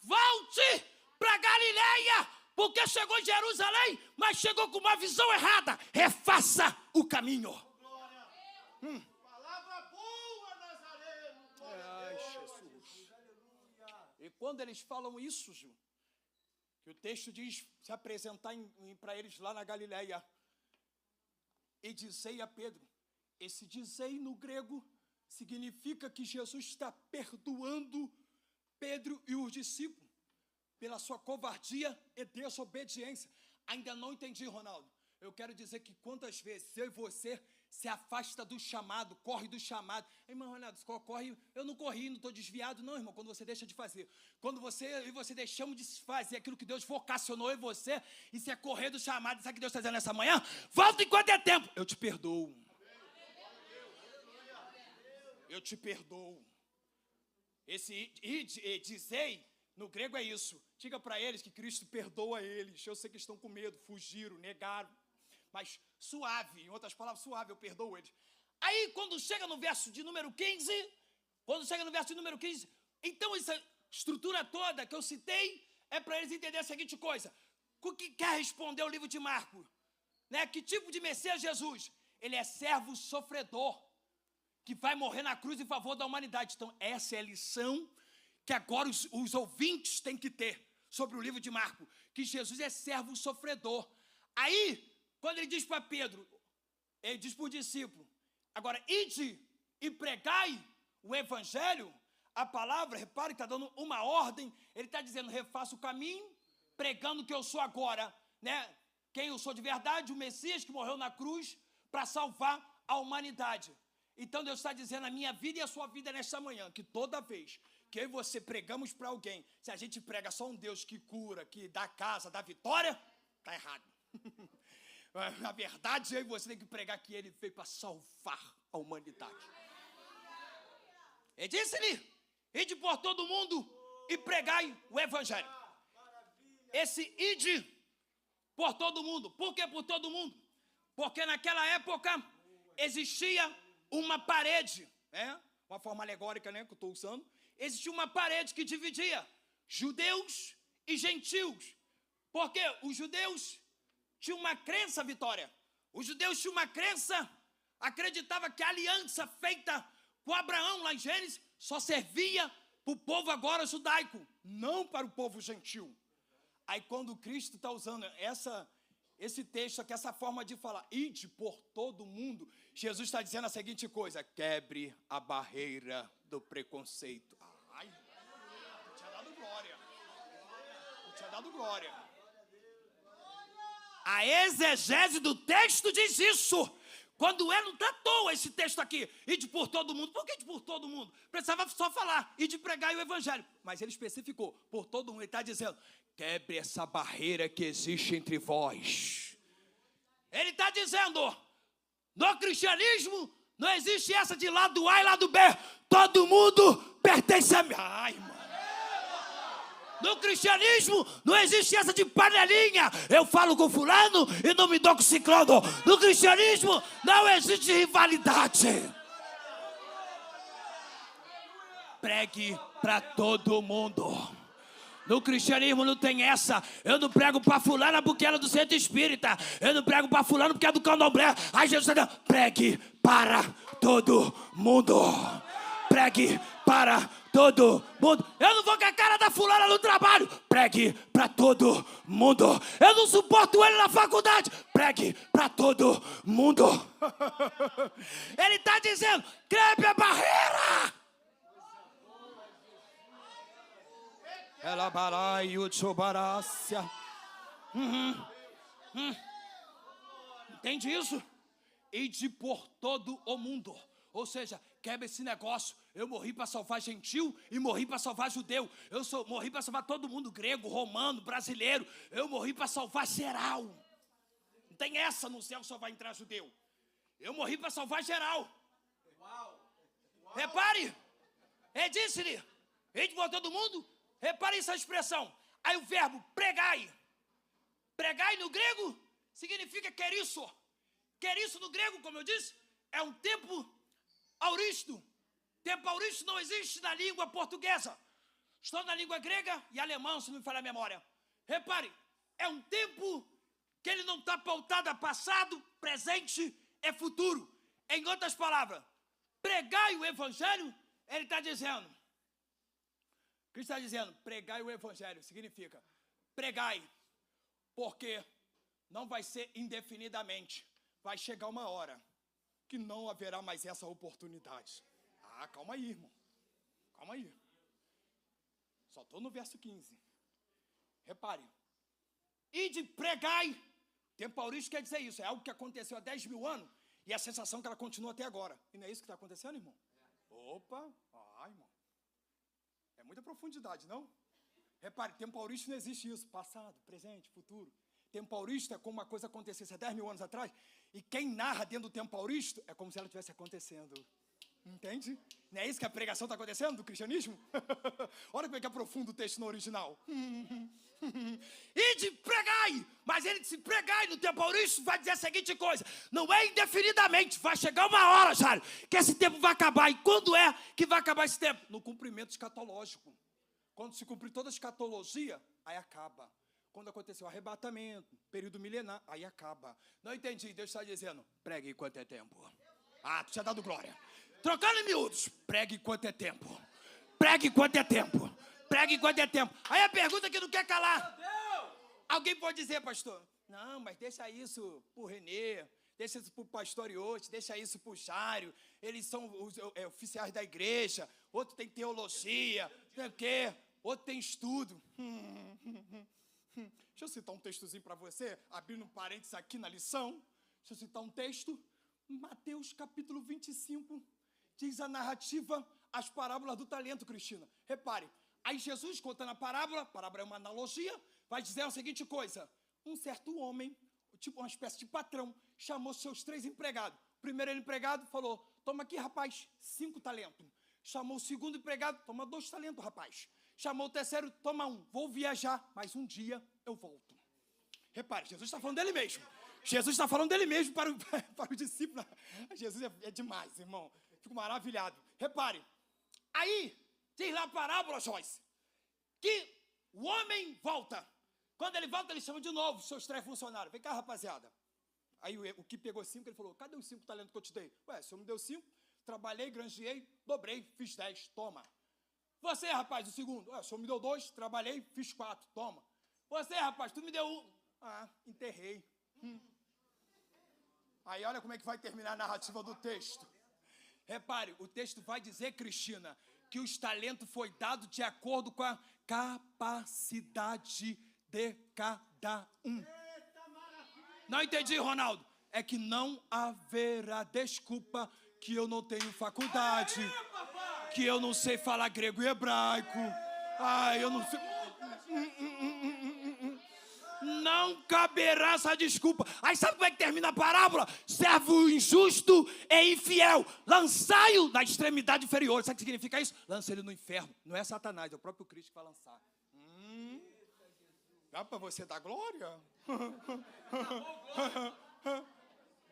Volte para Galileia, porque chegou em Jerusalém, mas chegou com uma visão errada. Refaça o caminho. Palavra boa, Nazareno. Ai, Jesus. E quando eles falam isso, Gil, que o texto diz se apresentar para eles lá na Galileia, e dizei a Pedro. Esse dizei no grego significa que Jesus está perdoando Pedro e os discípulos pela sua covardia e desobediência. Ainda não entendi, Ronaldo. Eu quero dizer que quantas vezes eu e você se afasta do chamado, corre do chamado. Irmão Ronaldo, corre, eu não corri, não estou desviado. Não, irmão, quando você deixa de fazer. Quando eu e você deixamos de fazer aquilo que Deus vocacionou em você, isso é correr do chamado. Sabe o que Deus está dizendo nessa manhã? Volta enquanto é tempo. Eu te perdoo. Eu te perdoo. Esse dizei, no grego é isso. Diga para eles que Cristo perdoa eles. Eu sei que estão com medo, fugiram, negaram. Mas suave, em outras palavras, suave, eu perdoo eles. Aí, quando chega no verso de número 15, então essa estrutura toda que eu citei é para eles entenderem a seguinte coisa. O que quer responder o livro de Marcos? Né? Que tipo de Messias Jesus? Ele é servo sofredor, que vai morrer na cruz em favor da humanidade. Então, essa é a lição que agora os ouvintes têm que ter sobre o livro de Marcos, que Jesus é servo sofredor. Aí, quando ele diz para Pedro, ele diz para o discípulo, agora, ide e pregai o evangelho, a palavra, repare que está dando uma ordem, ele está dizendo, refaça o caminho, pregando que eu sou agora, né? Quem eu sou de verdade, o Messias que morreu na cruz para salvar a humanidade. Então Deus está dizendo a minha vida e a sua vida nesta manhã, que toda vez que eu e você pregamos para alguém, se a gente prega só um Deus que cura, que dá casa, dá vitória, está errado. Na verdade, eu e você tem que pregar que ele veio para salvar a humanidade. Ele disse-lhe, ide por todo mundo e pregai o evangelho. Esse ide por todo mundo. Por que por todo mundo? Porque naquela época existia uma parede, né? Uma forma alegórica, né, que eu estou usando. Existia uma parede que dividia judeus e gentios. Porque os judeus tinham uma crença, Vitória. Os judeus tinham uma crença, acreditava que a aliança feita com Abraão lá em Gênesis só servia para o povo agora judaico, não para o povo gentil. Aí quando Cristo está usando esse texto aqui, essa forma de falar, ide por todo mundo, Jesus está dizendo a seguinte coisa, quebre a barreira do preconceito. Ai, eu tinha dado glória. A exegese do texto diz isso. Quando ele não está à toa esse texto aqui, ide por todo mundo. Por que ide por todo mundo? Precisava só falar, ide pregar o evangelho. Mas ele especificou, por todo mundo. Ele está dizendo, quebre essa barreira que existe entre vós. Ele está dizendo, no cristianismo não existe essa de lado A e lado B. Todo mundo pertence a mim. Ai, mano. No cristianismo não existe essa de panelinha. Eu falo com fulano e não me dou com ciclano. No cristianismo não existe rivalidade. Pregue para todo mundo. No cristianismo não tem essa. Eu não prego para fulana porque ela é do centro espírita. Eu não prego para fulano porque é do candomblé. Aí Jesus está dizendo, pregue para todo mundo. Pregue para todo todo mundo. Eu não vou com a cara da fulana no trabalho. Pregue para todo mundo. Eu não suporto ele na faculdade. Pregue para todo mundo. Ele está dizendo, quebre a barreira. Ela balai o chobarácia. Entende isso? Ide por todo o mundo. Ou seja, quebra esse negócio. Eu morri para salvar gentil e morri para salvar judeu. Morri para salvar todo mundo, grego, romano, brasileiro. Eu morri para salvar geral. Não tem essa no céu que só vai entrar judeu. Eu morri para salvar geral. Repare. Ele disse-lhe, ide por todo mundo. Repare essa expressão. Aí o verbo pregai. Pregai no grego significa querisso. Querisso no grego, como eu disse, é um tempo auristo. Tempo auristo não existe na língua portuguesa. Estou na língua grega e alemã, se não me falha a memória. Repare, é um tempo que ele não está pautado a passado, presente e futuro. Em outras palavras, pregai o evangelho, ele está dizendo. O que está dizendo? Pregai o evangelho significa pregai, porque não vai ser indefinidamente. Vai chegar uma hora que não haverá mais essa oportunidade. Ah, calma aí, irmão. Calma aí. Só estou no verso 15. Repare. Ide pregai. Tempo aurista quer dizer isso. É algo que aconteceu há 10 mil anos e a sensação que ela continua até agora. E não é isso que está acontecendo, irmão? Opa. Irmão. É muita profundidade, não? Repare, tempo aurista não existe isso. Passado, presente, futuro. Tempo aurista é como uma coisa acontecesse há 10 mil anos atrás. E quem narra dentro do tempo aurista é como se ela estivesse acontecendo. Entende? Não é isso que a pregação está acontecendo do cristianismo? Olha como é que é profundo o texto no original. Ide pregai. Mas ele disse pregai no tempo aurista vai dizer a seguinte coisa. Não é indefinidamente. Vai chegar uma hora, Jário, que esse tempo vai acabar. E quando é que vai acabar esse tempo? No cumprimento escatológico. Quando se cumprir toda a escatologia, aí acaba. Quando aconteceu o arrebatamento, período milenar, aí acaba. Não entendi, Deus está dizendo, pregue enquanto é tempo. Ah, tu tinha dado glória. Trocando em miúdos, pregue enquanto é tempo. Pregue enquanto é tempo. Pregue enquanto é tempo. Aí a pergunta que não quer calar. Alguém pode dizer, pastor, não, mas deixa isso pro Renê, deixa isso pro pastor Iote, deixa isso pro Jário, eles são os oficiais da igreja, outro tem teologia, não sei o quê, outro tem estudo. Deixa eu citar um textozinho para você, abrindo um parênteses aqui na lição. Deixa eu citar um texto. Mateus capítulo 25, diz a narrativa, as parábolas do talento, Cristina. Repare, aí Jesus contando a parábola é uma analogia, vai dizer a seguinte coisa. Um certo homem, tipo uma espécie de patrão, chamou seus 3 empregados. O primeiro empregado falou, toma aqui, rapaz, 5 talentos. Chamou o segundo empregado, toma 2 talentos, rapaz. Chamou o terceiro, toma 1, vou viajar, mas um dia eu volto. Repare, Jesus está falando dele mesmo. Jesus está falando dele mesmo para o discípulo. Jesus é demais, irmão. Fico maravilhado. Repare, aí, diz lá a parábola, Joyce, que o homem volta. Quando ele volta, ele chama de novo os seus 3 funcionários. Vem cá, rapaziada. Aí o que pegou 5, ele falou, cadê os 5 talentos que eu te dei? Ué, o senhor me deu 5, trabalhei, granjeei, dobrei, fiz 10, toma. Você, rapaz, o segundo. O senhor me deu 2, trabalhei, fiz 4, toma. Você, rapaz, tu me deu 1. Ah, enterrei. Aí olha como é que vai terminar a narrativa do texto. Repare, o texto vai dizer, Cristina, que os talentos foi dado de acordo com a capacidade de cada um. Não entendi, Ronaldo. É que não haverá desculpa que eu não tenho faculdade, que eu não sei falar grego e hebraico. Eu não sei. Não caberá essa desculpa. Aí sabe como é que termina a parábola? Servo injusto e infiel, lançai-o na extremidade inferior. Sabe o que significa isso? Lança ele no inferno. Não é Satanás, é o próprio Cristo que vai lançar. Dá para você dar glória?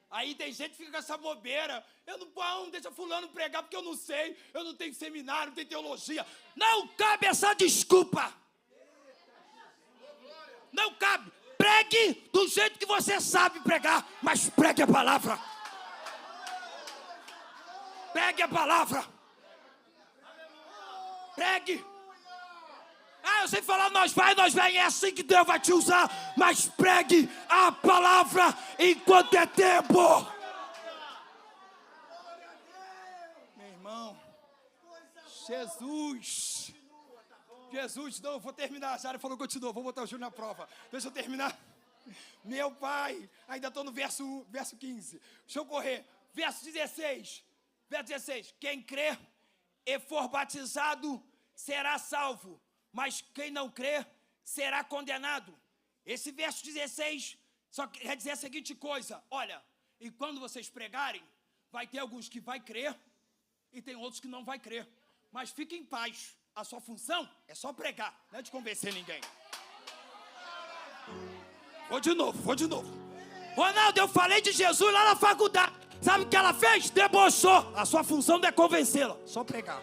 Aí tem gente que fica com essa bobeira. Eu não deixa fulano pregar porque eu não sei. Eu não tenho seminário, não tenho teologia. Não cabe essa desculpa. Não cabe. Pregue do jeito que você sabe pregar, mas pregue a palavra. Pregue a palavra. Pregue. Ah, eu sei falar nós vai, é assim que Deus vai te usar. Mas pregue a palavra enquanto é tempo. Meu irmão, Jesus, não, eu vou terminar. A Sara falou, continua, vou botar o Júlio na prova. Deixa eu terminar. Meu pai, ainda estou no verso 15. Deixa eu correr. Verso 16. Quem crer e for batizado será salvo, mas quem não crer será condenado. Esse verso 16 só quer dizer a seguinte coisa: olha, e quando vocês pregarem, vai ter alguns que vai crer e tem outros que não vai crer. Mas fique em paz, a sua função é só pregar, não é de convencer ninguém. Vou de novo. Ronaldo, eu falei de Jesus lá na faculdade. Sabe o que ela fez? Debochou. A sua função não é convencê-la. Só pregar.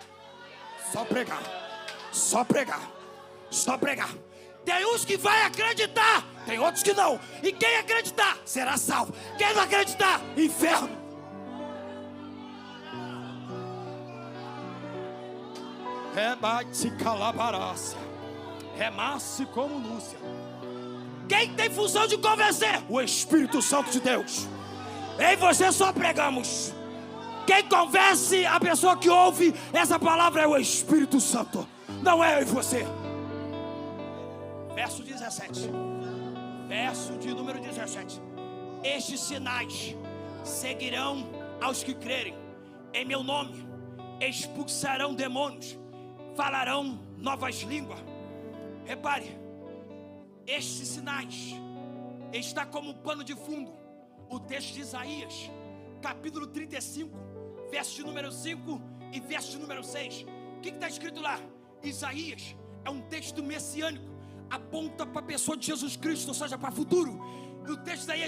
Tem uns que vai acreditar, tem outros que não. E quem acreditar será salvo. Quem não acreditar, inferno. Rebate calabarácia. Remasse como Lúcia. Quem tem função de convencer? O Espírito Santo de Deus. Eu e você só pregamos. Quem convence a pessoa que ouve essa palavra é o Espírito Santo. Não é eu e você. Verso 17. Verso de número 17. Estes sinais seguirão aos que crerem. Em meu nome expulsarão demônios. Falarão novas línguas. Repare. Estes sinais está como pano de fundo o texto de Isaías, capítulo 35, verso de número 5 e verso de número 6. O que está escrito lá? Isaías é um texto messiânico, aponta para a pessoa de Jesus Cristo, ou seja, para o futuro. E o texto daí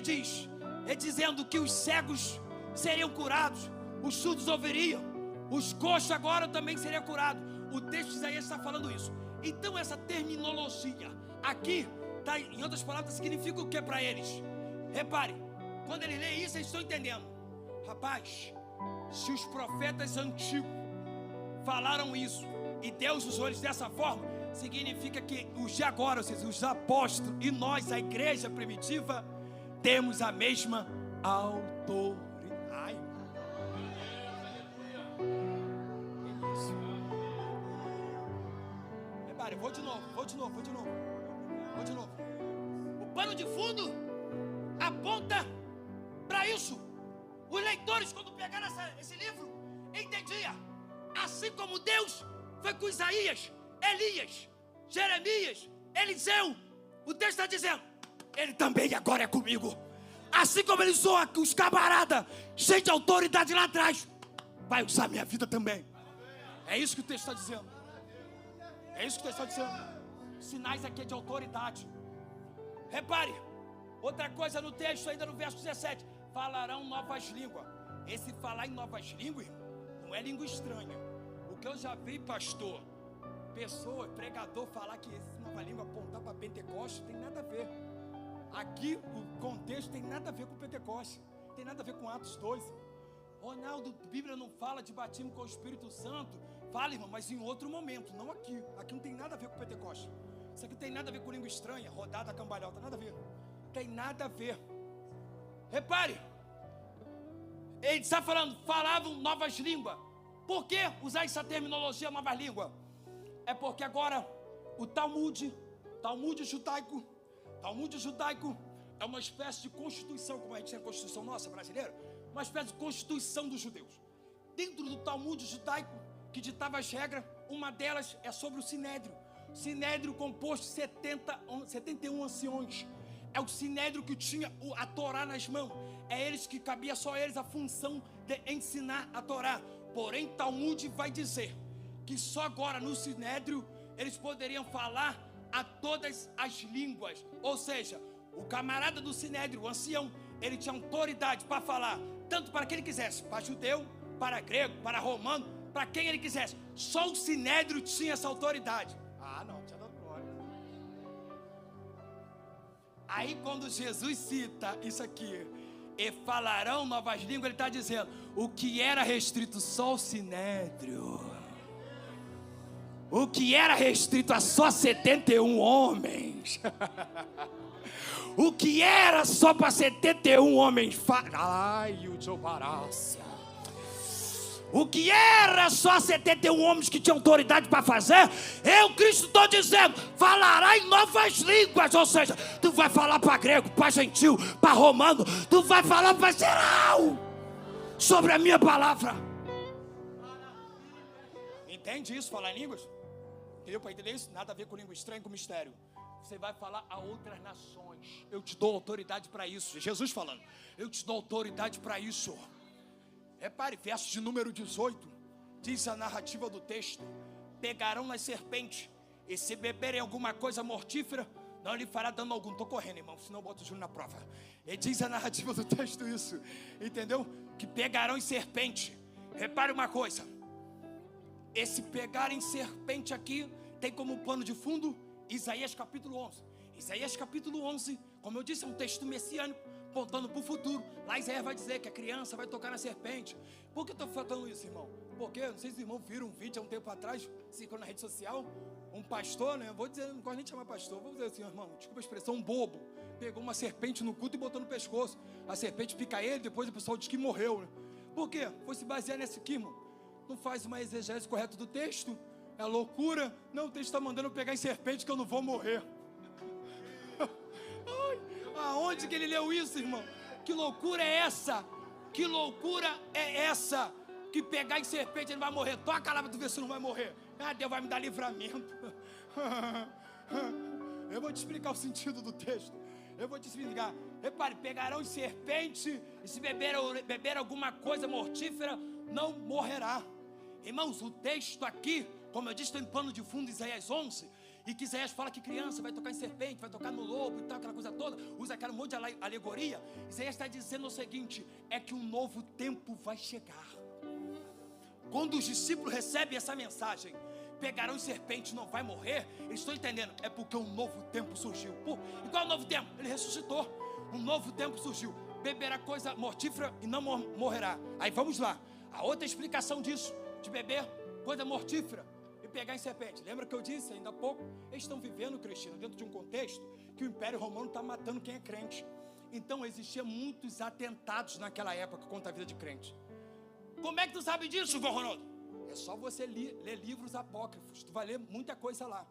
dizendo que os cegos seriam curados, os surdos ouviriam, os coxos agora também seriam curados. O texto de Isaías está falando isso. Então essa terminologia aqui, tá, em outras palavras, significa o que para eles? Repare, quando ele lê isso, eles estão entendendo. Rapaz, se os profetas antigos falaram isso e Deus usou eles dessa forma, significa que os de agora, ou seja, os apóstolos e nós, a igreja primitiva, temos a mesma autoridade. Repare, vou de novo. O pano de fundo aponta para isso. Os leitores, quando pegaram esse livro, entendiam. Assim como Deus foi com Isaías, Elias, Jeremias, Eliseu, o texto está dizendo, ele também agora é comigo. Assim como ele usou os camaradas, cheio de autoridade lá atrás, vai usar minha vida também. É isso que o texto está dizendo. Sinais aqui é de autoridade. Repare, outra coisa no texto, ainda no verso 17: falarão novas línguas. Esse falar em novas línguas, não é língua estranha. O que eu já vi, pastor, pessoa, pregador, falar que essa nova língua apontar para Pentecostes, tem nada a ver. Aqui o contexto tem nada a ver com Pentecostes, tem nada a ver com Atos 2. Ronaldo, a Bíblia não fala de batismo com o Espírito Santo. Fala, irmão, mas em outro momento, não aqui. Aqui não tem nada a ver com Pentecostes. Isso aqui tem nada a ver com língua estranha, rodada, cambalhota, nada a ver. Tem nada a ver. Repare, ele está falando, falavam novas línguas. Por que usar essa terminologia novas línguas? É porque agora o Talmud judaico é uma espécie de constituição, como a gente tem a Constituição nossa brasileira, uma espécie de constituição dos judeus. Dentro do Talmud judaico, que ditava as regras, uma delas é sobre o Sinédrio. Sinédrio composto de 71 anciões. É o Sinédrio que tinha a Torá nas mãos. É eles que cabia só a eles a função de ensinar a Torá. Porém, Talmud vai dizer que só agora no Sinédrio eles poderiam falar a todas as línguas. Ou seja, o camarada do Sinédrio, o ancião, ele tinha autoridade para falar, tanto para quem ele quisesse, para judeu, para grego, para romano, para quem ele quisesse. Só o Sinédrio tinha essa autoridade. Não, tinha dado glória. Aí quando Jesus cita isso aqui, e falarão novas línguas, ele está dizendo, o que era restrito só ao Sinédrio, O que era restrito a só 71 homens. O que era só para 71 homens. Ai, o Joe Barácia. O que era só 71 homens que tinham autoridade para fazer, eu, Cristo, estou dizendo, falará em novas línguas. Ou seja, tu vai falar para grego, para gentil, para romano, tu vai falar para geral sobre a minha palavra. Entende isso, falar em línguas? Entendeu? Para entender isso, nada a ver com língua estranha, com mistério. Você vai falar a outras nações. Eu te dou autoridade para isso. Jesus falando, eu te dou autoridade para isso. Repare, verso de número 18, diz a narrativa do texto: pegarão nas serpentes, e se beberem alguma coisa mortífera, não lhe fará dano algum. Estou correndo, irmão, senão eu boto o Júnior na prova. E diz a narrativa do texto isso, entendeu? Que pegarão em serpente. Repare uma coisa, esse pegar em serpente aqui tem como pano de fundo Isaías capítulo 11. Isaías capítulo 11, como eu disse, é um texto messiânico, apontando para o futuro. Lá Isaías vai dizer que a criança vai tocar na serpente. Por que eu estou falando isso, irmão? Porque, não sei se os irmãos viram um vídeo há um tempo atrás, circulou na rede social, um pastor, né? Vou dizer, não gosto nem de chamar pastor, vou dizer assim, irmão, desculpa a expressão, um bobo, pegou uma serpente no culto e botou no pescoço. A serpente pica ele, depois o pessoal diz que morreu, né? Por quê? Foi se basear nesse aqui, irmão. Não faz uma exegese correta do texto, é loucura. Não, o texto está mandando eu pegar em serpente que eu não vou morrer. Aonde que ele leu isso, irmão? Que loucura é essa? Que loucura é essa? Que pegar em serpente ele vai morrer. Toca lá para tu ver se não vai morrer. Ah, Deus vai me dar livramento. Eu vou te explicar o sentido do texto. Eu vou te explicar. Repare, pegarão em serpente, e se beber alguma coisa mortífera, não morrerá. Irmãos, o texto aqui, como eu disse, tem pano de fundo Isaías 11, e que Isaías fala que criança vai tocar em serpente, vai tocar no lobo e tal, aquela coisa toda, usa aquele monte de alegoria. Isaías está dizendo o seguinte, é que um novo tempo vai chegar. Quando os discípulos recebem essa mensagem, pegarão em serpente, não vai morrer, eles estão entendendo, é porque um novo tempo surgiu. E qual é o novo tempo? Ele ressuscitou, um novo tempo surgiu, beberá coisa mortífera e não morrerá. Aí vamos lá, a outra explicação disso, de beber coisa mortífera e pegar em serpente. Lembra que eu disse ainda há pouco? Eles estão vivendo, Cristina, dentro de um contexto que o Império Romano está matando quem é crente. Então existiam muitos atentados naquela época contra a vida de crente. Como é que tu sabe disso, João Ronaldo? É só você ler livros apócrifos, tu vai ler muita coisa lá.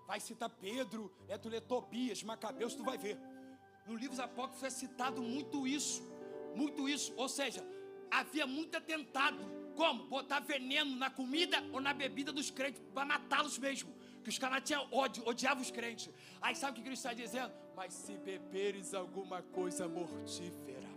Vai citar Pedro, tu lê Tobias, Macabeus, tu vai ver. No livros apócrifos é citado muito isso, ou seja, havia muito atentado. Como? Botar veneno na comida ou na bebida dos crentes, para matá-los mesmo. Que os caras tinham ódio, odiavam os crentes. Aí sabe o que Cristo está dizendo? Mas se beberes alguma coisa mortífera.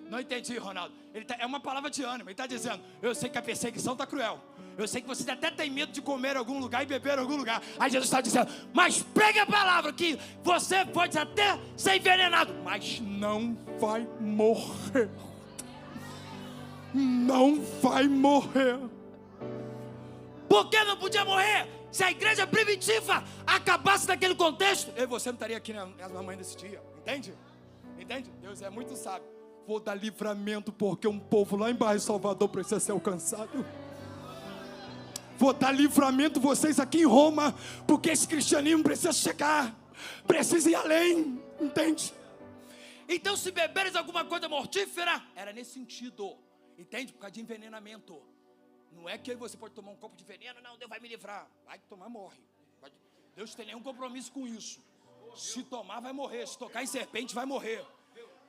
Não entendi, Ronaldo. É uma palavra de ânimo. Ele está dizendo, eu sei que a perseguição está cruel. Eu sei que vocês até têm medo de comer em algum lugar e beber em algum lugar. Aí Jesus está dizendo, mas pregue a palavra que você pode até ser envenenado, mas não vai morrer. Não vai morrer. Por que não podia morrer? Se a igreja primitiva acabasse naquele contexto, eu e você não estaria aqui na manhã desse dia. Entende? Deus é muito sábio. Vou dar livramento porque um povo lá em Bairro Salvador precisa ser alcançado. Vou dar livramento vocês aqui em Roma, porque esse cristianismo precisa chegar, precisa ir além. Entende? Então se beberes alguma coisa mortífera, era nesse sentido. Entende? Por causa de envenenamento. Não é que você pode tomar um copo de veneno, não, Deus vai me livrar. Vai tomar, morre. Deus não tem nenhum compromisso com isso. Se tomar, vai morrer. Se tocar em serpente, vai morrer.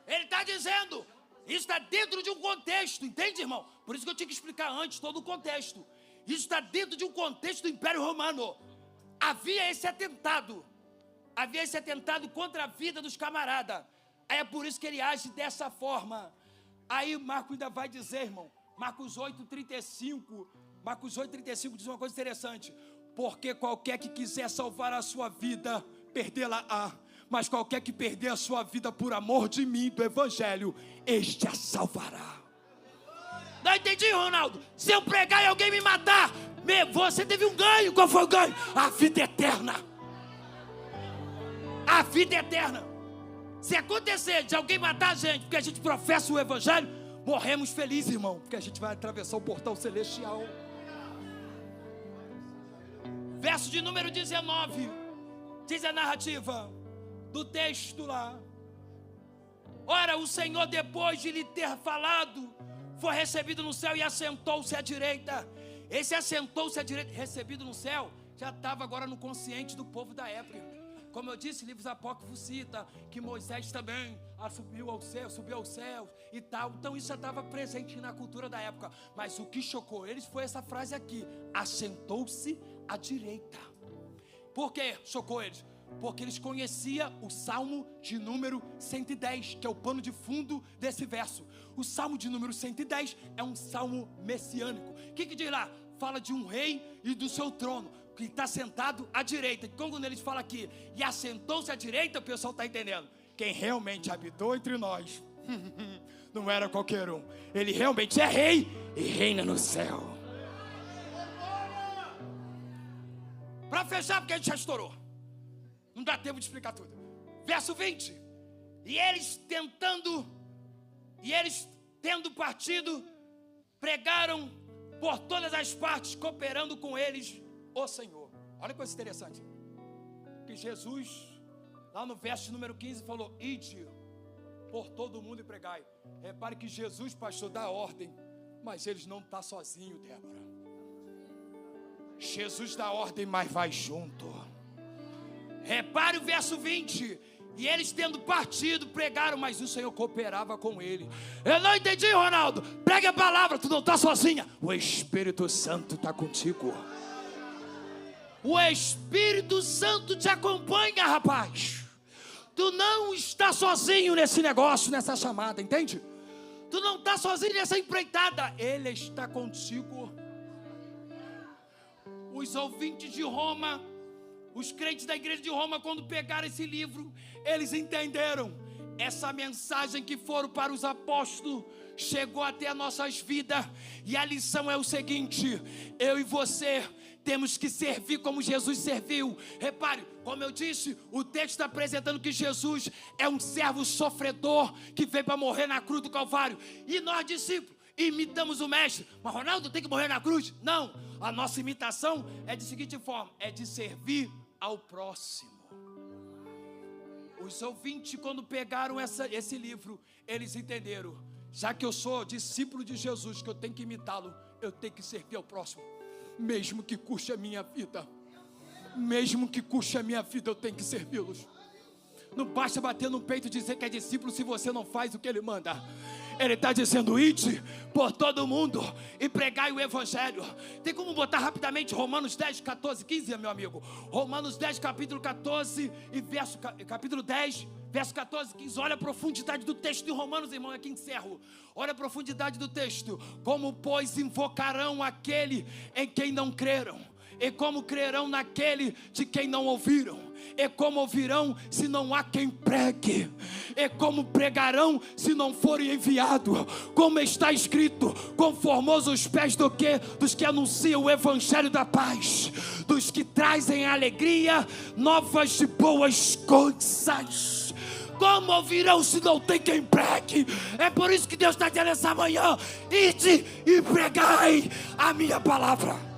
Ele está dizendo, isso está dentro de um contexto, entende, irmão? Por isso que eu tinha que explicar antes todo o contexto. Isso está dentro de um contexto do Império Romano. Havia esse atentado contra a vida dos camaradas. É por isso que ele age dessa forma. Aí Marcos ainda vai dizer, irmão, Marcos 8,35 diz uma coisa interessante, porque qualquer que quiser salvar a sua vida, perdê-la-á, mas qualquer que perder a sua vida por amor de mim, do evangelho, este a salvará. Não entendi, Ronaldo? Se eu pregar e alguém me matar, você teve um ganho. Qual foi o ganho? A vida eterna. A vida eterna. Se acontecer de alguém matar a gente porque a gente professa o evangelho, morremos felizes, irmão, porque a gente vai atravessar o portal celestial. Verso de número 19, diz a narrativa do texto lá. Ora, o Senhor, depois de lhe ter falado, foi recebido no céu e assentou-se à direita. Esse assentou-se à direita, recebido no céu, já estava agora no consciente do povo da época. Como eu disse, livros apócrifos cita que Moisés também subiu ao céu e tal. Então isso já estava presente na cultura da época. Mas o que chocou eles foi essa frase aqui: assentou-se à direita. Por que chocou eles? Porque eles conheciam o Salmo de número 110, que é o pano de fundo desse verso. O Salmo de número 110 é um salmo messiânico. O que diz lá? Fala de um rei e do seu trono, que está sentado à direita. Quando eles falam aqui, e assentou-se à direita, o pessoal está entendendo. Quem realmente habitou entre nós não era qualquer um. Ele realmente é rei e reina no céu. Para fechar, porque a gente já estourou, não dá tempo de explicar tudo. Verso 20. E eles tendo partido, pregaram por todas as partes, cooperando com eles o Senhor. Olha que coisa interessante. Que Jesus, lá no verso número 15, falou: ide por todo mundo e pregai. Repare que Jesus, pastor, dá ordem, mas eles não estão sozinhos, Débora. Jesus dá ordem, mas vai junto. Repare o verso 20. E eles tendo partido, pregaram, mas o Senhor cooperava com ele. Eu não entendi, Ronaldo. Pregue a palavra, tu não está sozinha. O Espírito Santo está contigo. O Espírito Santo te acompanha, rapaz. Tu não está sozinho nesse negócio, nessa chamada, entende? Tu não está sozinho nessa empreitada. Ele está contigo. Os ouvintes de Roma, os crentes da igreja de Roma, quando pegaram esse livro, eles entenderam. Essa mensagem que foram para os apóstolos chegou até as nossas vidas. E a lição é o seguinte: eu e você temos que servir como Jesus serviu. Repare, como eu disse, o texto está apresentando que Jesus é um servo sofredor que veio para morrer na cruz do Calvário. E nós, discípulos, imitamos o mestre. Mas Ronaldo tem que morrer na cruz? Não, a nossa imitação é de seguinte forma: é de servir ao próximo. Os ouvintes, quando pegaram esse livro, eles entenderam: já que eu sou discípulo de Jesus, que eu tenho que imitá-lo, eu tenho que servir ao próximo, mesmo que custe a minha vida. Mesmo que custe a minha vida, eu tenho que servi-los. Não basta bater no peito e dizer que é discípulo se você não faz o que ele manda. Ele está dizendo: ide por todo mundo e pregai o evangelho. Tem como botar rapidamente Romanos 10, 14, 15, meu amigo? Romanos 10, capítulo 14 e capítulo 10, verso 14, 15. Olha a profundidade do texto de Romanos, irmão, aqui encerro. Olha a profundidade do texto. Como, pois, invocarão aquele em quem não creram? E como crerão naquele de quem não ouviram? E como ouvirão se não há quem pregue? E como pregarão se não forem enviados? Como está escrito: conformosos os pés dos que anunciam o evangelho da paz, dos que trazem alegria, novas de boas coisas. Como ouvirão se não tem quem pregue? É por isso que Deus está dizendo essa manhã: ide e pregai a minha palavra.